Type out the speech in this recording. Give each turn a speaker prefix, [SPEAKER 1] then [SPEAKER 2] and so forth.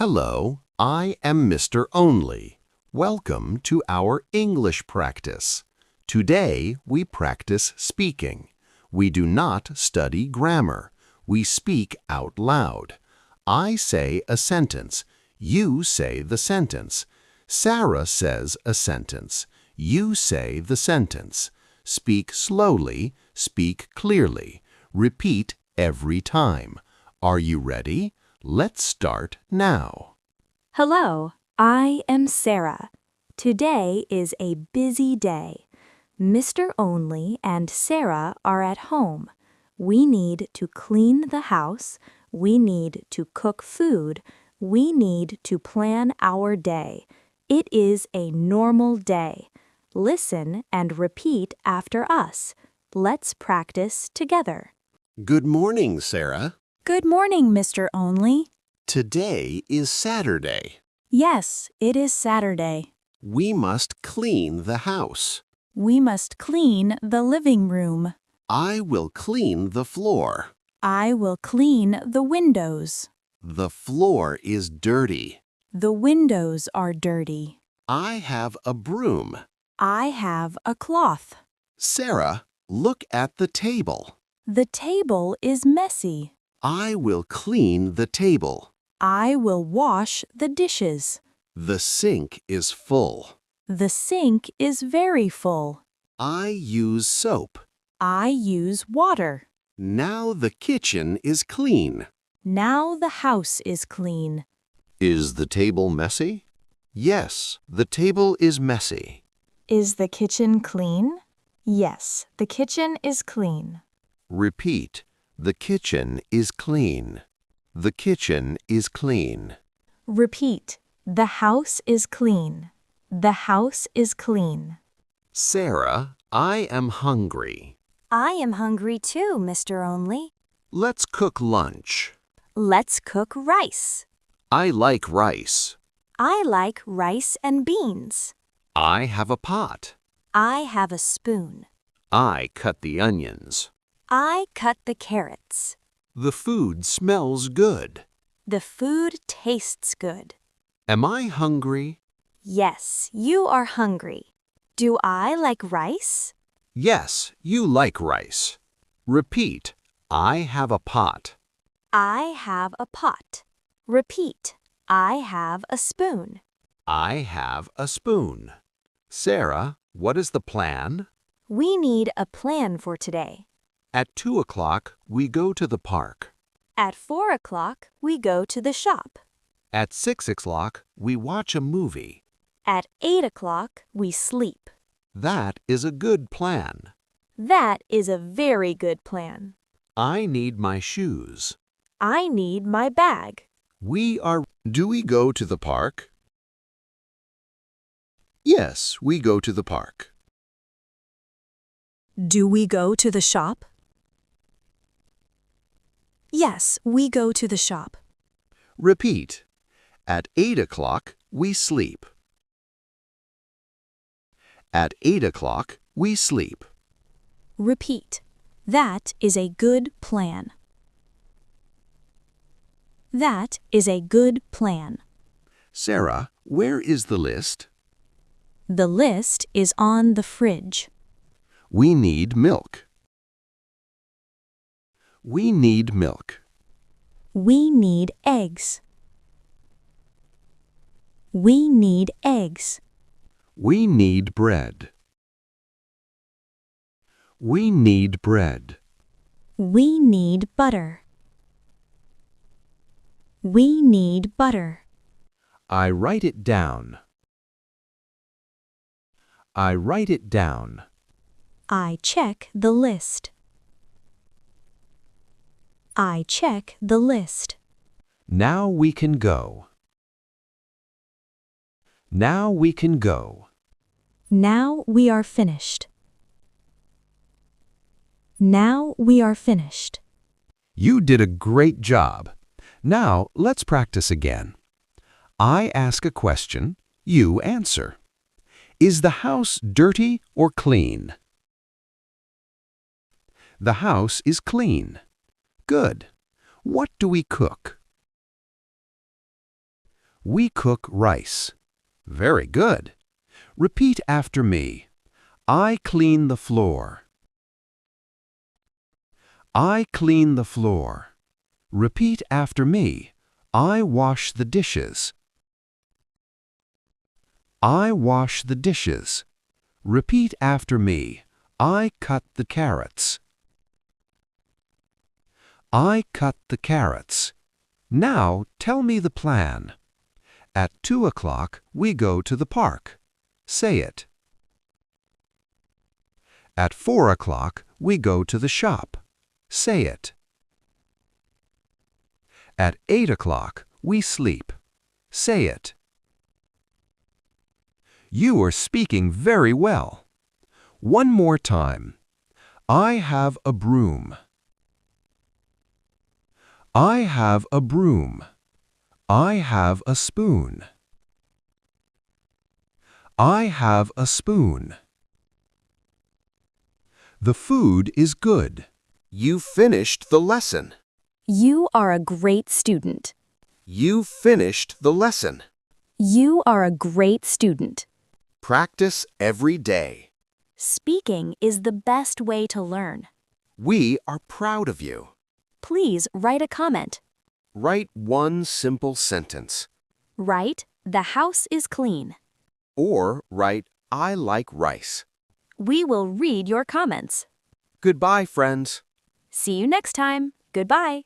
[SPEAKER 1] Hello, I am Mr. Only. Welcome to our English practice. Today we practice speaking. We do not study grammar. We speak out loud. I say a sentence. You say the sentence. Sarah says a sentence. You say the sentence. Speak slowly. Speak clearly. Repeat every time. Are you ready? Let's start now.
[SPEAKER 2] Hello, I am Sarah. Today is a busy day. Mr. Only and Sarah are at home. We need to clean the house. We need to cook food. We need to plan our day. It is a normal day. Listen and repeat after us. Let's practice together.
[SPEAKER 1] Good morning, Sarah.
[SPEAKER 2] Good morning, Mr. Only.
[SPEAKER 1] Today is Saturday.
[SPEAKER 2] Yes, it is Saturday.
[SPEAKER 1] We must clean the house.
[SPEAKER 2] We must clean the living room.
[SPEAKER 1] I will clean the floor.
[SPEAKER 2] I will clean the windows.
[SPEAKER 1] The floor is dirty.
[SPEAKER 2] The windows are dirty.
[SPEAKER 1] I have a broom.
[SPEAKER 2] I have a cloth.
[SPEAKER 1] Sarah, look at the table.
[SPEAKER 2] The table is messy.
[SPEAKER 1] I will clean the table.
[SPEAKER 2] I will wash the dishes.
[SPEAKER 1] The sink is full.
[SPEAKER 2] The sink is very full.
[SPEAKER 1] I use soap.
[SPEAKER 2] I use water.
[SPEAKER 1] Now the kitchen is clean.
[SPEAKER 2] Now the house is clean.
[SPEAKER 1] Is the table messy? Yes, the table is messy.
[SPEAKER 2] Is the kitchen clean? Yes, the kitchen is clean.
[SPEAKER 1] Repeat. The kitchen is clean. The kitchen is clean.
[SPEAKER 2] Repeat. The house is clean. The house is clean.
[SPEAKER 1] Sarah, I am hungry.
[SPEAKER 2] I am hungry too, Mr. Only.
[SPEAKER 1] Let's cook lunch.
[SPEAKER 2] Let's cook rice.
[SPEAKER 1] I like rice.
[SPEAKER 2] I like rice and beans.
[SPEAKER 1] I have a pot.
[SPEAKER 2] I have a spoon.
[SPEAKER 1] I cut the onions.
[SPEAKER 2] I cut the carrots.
[SPEAKER 1] The food smells good.
[SPEAKER 2] The food tastes good.
[SPEAKER 1] Am I hungry?
[SPEAKER 2] Yes, you are hungry. Do I like rice?
[SPEAKER 1] Yes, you like rice. Repeat. I have a pot.
[SPEAKER 2] I have a pot. Repeat. I have a spoon.
[SPEAKER 1] I have a spoon. Sarah, what is the plan?
[SPEAKER 2] We need a plan for today.
[SPEAKER 1] At 2 o'clock, we go to the park.
[SPEAKER 2] At 4 o'clock, we go to the shop.
[SPEAKER 1] At 6 o'clock, we watch a movie.
[SPEAKER 2] At 8 o'clock, we sleep.
[SPEAKER 1] That is a good plan.
[SPEAKER 2] That is a very good plan.
[SPEAKER 1] I need my shoes.
[SPEAKER 2] I need my bag.
[SPEAKER 1] Do we go to the park? Yes, we go to the park.
[SPEAKER 2] Do we go to the shop? Yes, we go to the shop.
[SPEAKER 1] Repeat. At 8 o'clock, we sleep. At 8 o'clock, we sleep.
[SPEAKER 2] Repeat. That is a good plan. That is a good plan.
[SPEAKER 1] Sarah, where is the list?
[SPEAKER 2] The list is on the fridge.
[SPEAKER 1] We need milk. We need milk.
[SPEAKER 2] We need eggs. We need eggs.
[SPEAKER 1] We need bread. We need bread.
[SPEAKER 2] We need butter. We need butter.
[SPEAKER 1] I write it down. I write it down.
[SPEAKER 2] I check the list. I check the list.
[SPEAKER 1] Now we can go. Now we can go.
[SPEAKER 2] Now we are finished. Now we are finished.
[SPEAKER 1] You did a great job. Now let's practice again. I ask a question, you answer. Is the house dirty or clean? The house is clean. Good. What do we cook? We cook rice. Very good. Repeat after me. I clean the floor. I clean the floor. Repeat after me. I wash the dishes. I wash the dishes. Repeat after me. I cut the carrots. I cut the carrots. Now tell me the plan. At 2 o'clock we go to the park. Say it. At 4 o'clock we go to the shop. Say it. At 8 o'clock we sleep. Say it. You are speaking very well. One more time. I have a broom. I have a broom. I have a spoon. I have a spoon. The food is good. You finished the lesson.
[SPEAKER 2] You are a great student.
[SPEAKER 1] You finished the lesson.
[SPEAKER 2] You are a great student.
[SPEAKER 1] Practice every day.
[SPEAKER 2] Speaking is the best way to learn.
[SPEAKER 1] We are proud of you.
[SPEAKER 2] Please write a comment.
[SPEAKER 1] Write one simple sentence.
[SPEAKER 2] Write, "The house is clean."
[SPEAKER 1] Or write, I like rice.
[SPEAKER 2] We will read your comments.
[SPEAKER 1] Goodbye, friends.
[SPEAKER 2] See you next time. Goodbye.